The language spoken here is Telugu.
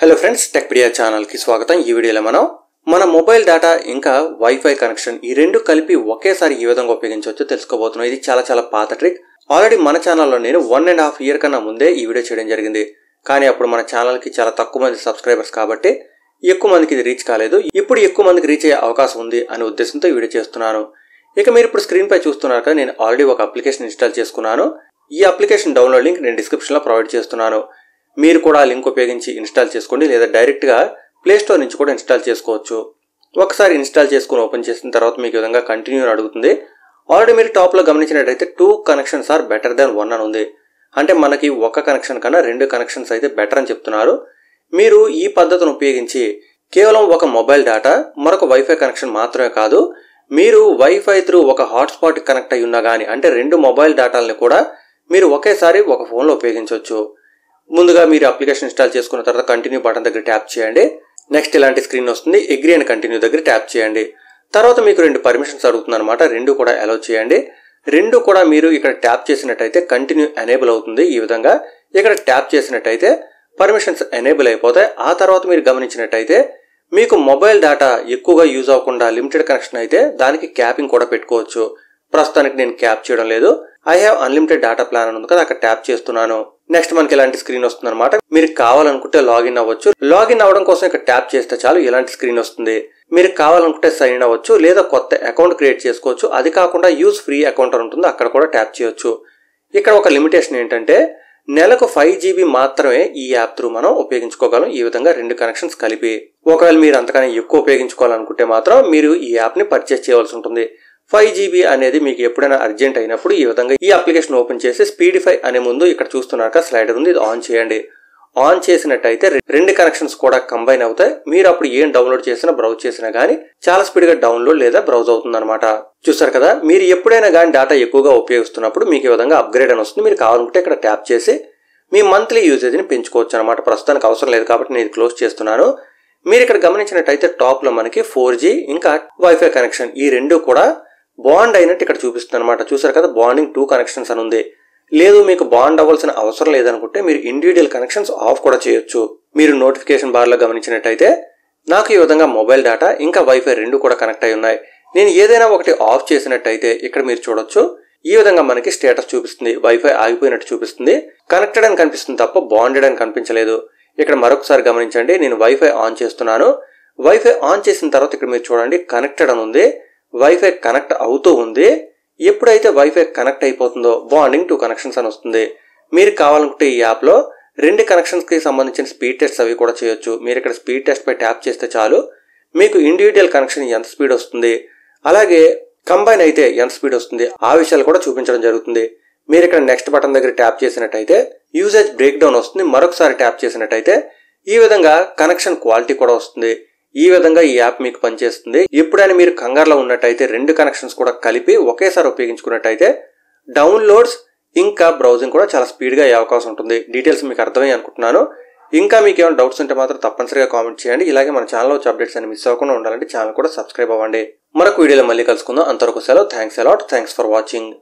హలో ఫ్రెండ్స్, టెక్పీడియా ఛానల్కి స్వాగతం. ఈ వీడియోలో మనం మన మొబైల్ డేటా ఇంకా వైఫై కనెక్షన్ ఈ రెండు కలిపి ఒకేసారి ఏ విధంగా ఉపయోగించవచ్చో తెలుసుకోబోతున్నాం. ఇది చాలా పాత ట్రిక్. ఆల్రెడీ మన ఛానల్లో నేను 1.5 years కన్నా ముందే ఈ వీడియో చేయడం జరిగింది. కానీ అప్పుడు మన ఛానల్కి చాలా తక్కువ మంది సబ్స్క్రైబర్స్ కాబట్టి ఎక్కువ మందికి ఇది రీచ్ కాలేదు. ఇప్పుడు ఎక్కువ మందికి రీచ్ అయ్యే అవకాశం ఉంది అనే ఉద్దేశంతో ఈ వీడియో చేస్తున్నాను. ఇక మీరు ఇప్పుడు స్క్రీన్ పై చూస్తున్నారు కదా, నేను ఆల్రెడీ ఒక అప్లికేషన్ ఇన్స్టాల్ చేసుకున్నాను. ఈ అప్లికేషన్ డౌన్లోడ్ లింక్ నేను డిస్క్రిప్షన్లో ప్రొవైడ్ చేస్తున్నాను. మీరు కూడా లింక్ ఉపయోగించి ఇన్స్టాల్ చేసుకోండి, లేదా డైరెక్ట్గా ప్లే స్టోర్ నుంచి కూడా ఇన్స్టాల్ చేసుకోవచ్చు. ఒకసారి ఇన్స్టాల్ చేసుకుని ఓపెన్ చేసిన తర్వాత మీకు ఈ విధంగా కంటిన్యూ అడుగుతుంది. ఆల్రెడీ మీరు టాప్లో గమనించినట్టయితే 2 connections ఆర్ బెటర్ దాన్ 1 అని ఉంది. అంటే మనకి ఒక కనెక్షన్ కన్నా 2 connections అయితే బెటర్ అని చెప్తున్నారు. మీరు ఈ పద్ధతిని ఉపయోగించి కేవలం ఒక మొబైల్ డేటా మరొక వైఫై కనెక్షన్ మాత్రమే కాదు, మీరు వైఫై త్రూ ఒక హాట్స్పాట్ కనెక్ట్ అయి ఉన్నా కానీ అంటే 2 మొబైల్ డేటాలని కూడా మీరు ఒకేసారి ఒక ఫోన్లో ఉపయోగించవచ్చు. ముందుగా మీరు అప్లికేషన్ ఇన్స్టాల్ చేసుకున్న తర్వాత కంటిన్యూ బటన్ దగ్గర ట్యాప్ చేయండి. నెక్స్ట్ ఇలాంటి స్క్రీన్ వస్తుంది. అగ్రీ అండ్ కంటిన్యూ దగ్గర ట్యాప్ చేయండి. తర్వాత మీకు 2 పర్మిషన్స్ అడుగుతుంది అనమాట. 2 కూడా అలౌ చేయండి. 2 కూడా మీరు ఇక్కడ ట్యాప్ చేసినట్టయితే కంటిన్యూ ఎనేబుల్ అవుతుంది. ఈ విధంగా ఇక్కడ ట్యాప్ చేసినట్టయితే పర్మిషన్స్ ఎనేబుల్ అయిపోతాయి. ఆ తర్వాత మీరు గమనించినట్టయితే మీకు మొబైల్ డేటా ఎక్కువగా యూజ్ అవ్వకుండా లిమిటెడ్ కనెక్షన్ అయితే దానికి క్యాపింగ్ కూడా పెట్టుకోవచ్చు. ప్రస్తుతానికి నేను క్యాప్ చేయడం లేదు. I have unlimited data plan అని ఉంది కదా, అక్కడ ట్యాప్ చేస్తున్నాను. నెక్స్ట్ మనకి ఇలాంటి స్క్రీన్ వస్తుంది అనమాట. మీరు కావాలనుకుంటే లాగిన్ అవ్వచ్చు. లాగిన్ అవ్వడం కోసం ఇక్కడ ట్యాప్ చేస్తే చాలు ఇలాంటి స్క్రీన్ వస్తుంది. మీరు కావాలనుకుంటే సైన్ ఇన్ అవ్వచ్చు, లేదా కొత్త అకౌంట్ క్రియేట్ చేసుకోవచ్చు. అది కాకుండా యూజ్ ఫ్రీ అకౌంట్ అని ఉంటుంది, అక్కడ కూడా ట్యాప్ చేయొచ్చు. ఇక్కడ ఒక లిమిటేషన్ ఏంటంటే నెలకు 5 GB మాత్రమే ఈ యాప్ త్రూ మనం ఉపయోగించుకోగలం. ఈ విధంగా 2 connections కలిపి. ఒకవేళ మీరు అంతకన్నా ఎక్కువ ఉపయోగించుకోవాలనుకుంటే మాత్రం మీరు ఈ యాప్ ని పర్చేస్ చేయవలసి ఉంటుంది. 5 GB అనేది మీకు ఎప్పుడైనా అర్జెంట్ అయినప్పుడు ఈ విధంగా ఈ అప్లికేషన్ ఓపెన్ చేసి స్పీడిఫై అనే ముందు ఇక్కడ చూస్తున్నాక స్లైడర్ ఉంది, ఇది ఆన్ చేయండి. ఆన్ చేసినట్టయితే 2 connections కూడా కంబైన్ అవుతాయి. మీరు అప్పుడు ఏం డౌన్లోడ్ చేసినా బ్రౌజ్ చేసినా గానీ చాలా స్పీడ్ గా డౌన్లోడ్ లేదా బ్రౌజ్ అవుతుంది అనమాట. చూసారు కదా, మీరు ఎప్పుడైనా కానీ డేటా ఎక్కువగా ఉపయోగిస్తున్నప్పుడు మీకు ఈ విధంగా అప్గ్రేడ్ అని వస్తుంది. మీరు కావాలనుకుంటే ఇక్కడ ట్యాప్ చేసి మీ మంత్లీ యూజేజ్ ని పెంచుకోవచ్చు అనమాట. ప్రస్తుతానికి అవసరం లేదు కాబట్టి నేను ఇది క్లోజ్ చేస్తున్నాను. మీరు ఇక్కడ గమనించినట్టయితే టాప్ లో మనకి 4G ఇంకా వైఫై కనెక్షన్ ఈ 2 కూడా బాండ్ అయినట్టు ఇక్కడ చూపిస్తుంది అనమాట. చూసారు కదా, బాండింగ్ 2 connections అని ఉంది. లేదు మీకు బాండ్ అవ్వాల్సిన అవసరం లేదనుకుంటే మీరు ఇండివిజువల్ కనెక్షన్స్ ఆఫ్ కూడా చేయొచ్చు. మీరు నోటిఫికేషన్ బార్ లో గమనించినట్టయితే నాకు ఈ విధంగా మొబైల్ డేటా ఇంకా వైఫై 2 కూడా కనెక్ట్ అయి ఉన్నాయి. నేను ఏదైనా ఒకటి ఆఫ్ చేసినట్టయితే ఇక్కడ మీరు చూడొచ్చు, ఈ విధంగా మనకి స్టేటస్ చూపిస్తుంది. వైఫై ఆగిపోయినట్టు చూపిస్తుంది, కనెక్టెడ్ అని కనిపిస్తుంది తప్ప బాండెడ్ అని కనిపించలేదు. ఇక్కడ మరొకసారి గమనించండి, నేను వైఫై ఆన్ చేస్తున్నాను. వైఫై ఆన్ చేసిన తర్వాత ఇక్కడ మీరు చూడండి కనెక్టెడ్ అని ఉంది, వైఫై కనెక్ట్ అవుతూ ఉంది. ఎప్పుడైతే వైఫై కనెక్ట్ అయిపోతుందో బాండింగ్ 2 connections అని వస్తుంది. మీరు కావాలనుకుంటే ఈ యాప్ లో 2 connections కి సంబంధించిన స్పీడ్ టెస్ట్ అవి కూడా చేయొచ్చు. మీరు ఇక్కడ స్పీడ్ టెస్ట్ పై ట్యాప్ చేస్తే చాలు మీకు ఇండివిజువల్ కనెక్షన్ ఎంత స్పీడ్ వస్తుంది, అలాగే కంబైన్ అయితే ఎంత స్పీడ్ వస్తుంది ఆ విషయాలు కూడా చూపించడం జరుగుతుంది. మీరు ఇక్కడ నెక్స్ట్ బటన్ దగ్గర ట్యాప్ చేసినట్టయితే యూజేజ్ బ్రేక్ డౌన్ వస్తుంది. మరొకసారి ట్యాప్ చేసినట్టయితే ఈ విధంగా కనెక్షన్ క్వాలిటీ కూడా వస్తుంది. ఈ విధంగా ఈ యాప్ మీకు పనిచేస్తుంది. ఎప్పుడైనా మీరు కంగారులో ఉన్నట్టయితే 2 connections కూడా కలిపి ఒకేసారి ఉపయోగించుకున్నట్టయితే డౌన్లోడ్స్ ఇంకా బ్రౌజింగ్ కూడా చాలా స్పీడ్ గా అయ్యే అవకాశం ఉంటుంది. డీటెయిల్స్ మీకు అర్థమయ్యి అనుకుంటున్నాను. ఇంకా మీకు ఏమైనా డౌట్స్ ఉంటే మాత్రం తప్పనిసరిగా కామెంట్ చేయండి. ఇలాగే మన ఛానల్లో వచ్చే అప్డేట్స్ అని మిస్ అవ్వకుండా ఉండాలంటే ఛానల్ కూడా సబ్స్క్రైబ్ అవ్వండి. మరొక వీడియోలో మళ్ళీ కలుసుకుందాం. అంతవరకు సెలవు. Thanks a lot. Thanks for watching.